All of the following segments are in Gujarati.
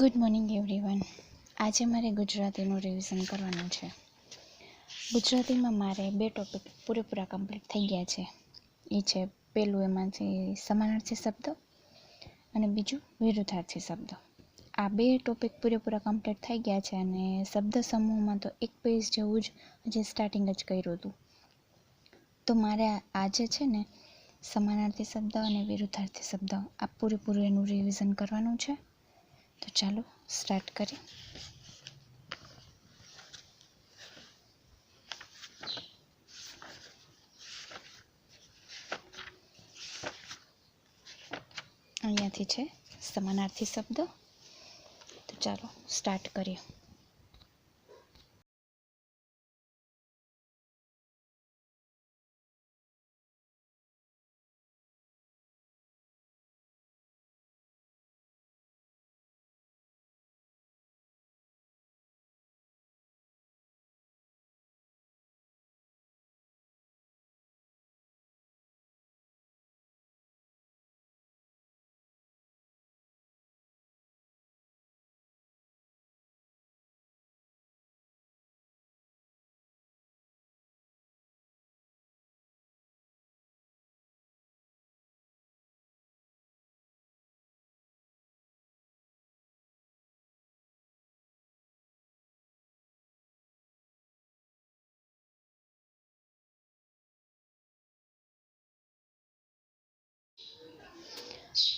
Good morning everyone. આજે મારે ગુજરાતીનું રિવિઝન કરવાનું છે. ગુજરાતીમાં મારે 2 ટોપિક પૂરેપૂરા કમ્પ્લીટ થઈ ગયા છે. એ છે પહેલું એમાંથી સમાનાર્થી શબ્દો અને બીજું વિરુદ્ધાર્થી શબ્દો. આ 2 ટોપિક પૂરેપૂરા કમ્પ્લીટ થઈ ગયા છે અને શબ્દ સમૂહમાં તો 1 પેજ જેવું જ હજી સ્ટાર્ટિંગ જ કર્યું હતું. તો મારે આજે છે ને સમાનાર્થી શબ્દ અને વિરુદ્ધાર્થી શબ્દ આ પૂરેપૂરું એનું રિવિઝન કરવાનું છે. તો ચાલો સ્ટાર્ટ કરીએ. અહીંયાથી છે સમાનાર્થી શબ્દ. તો ચાલો સ્ટાર્ટ કરીએ.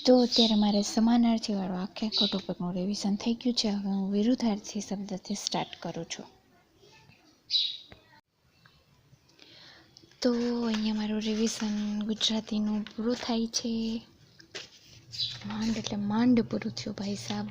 તો અત્યારે મારે સમાનાર્થીવાળો આખે ટોપિકનું રિવિઝન થઈ ગયું છે. હવે હું વિરુદ્ધાર્થી શબ્દથી સ્ટાર્ટ કરું છું. તો અહીંયા મારું રિવિઝન ગુજરાતીનું પૂરું થાય છે. માંડ એટલે માંડ પૂરું થયું ભાઈ સાહેબ.